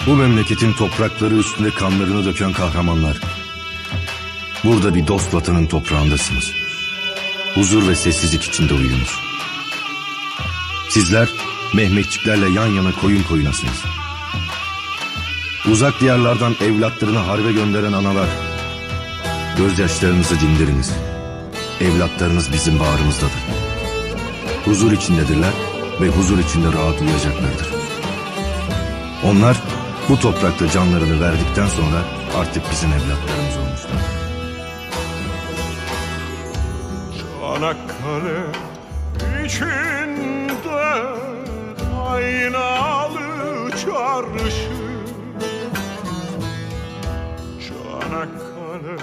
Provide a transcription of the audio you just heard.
Bu memleketin toprakları üstünde kanlarını döken kahramanlar. Burada bir dost vatanın toprağındasınız. Huzur ve sessizlik içinde uyuyunuz. Sizler Mehmetçiklerle yan yana koyun koyunasınız. Uzak diyarlardan evlatlarını harbe gönderen analar, gözyaşlarınızı dindiriniz. Evlatlarınız bizim bağrımızdadır. Huzur içindedirler ve huzur içinde rahat uyuyacaklardır. Onlar bu toprakta canlarını verdikten sonra artık bizim evlatlarımız olmuşlar. Çanakkale içinde aynalı çarşı, Çanakkale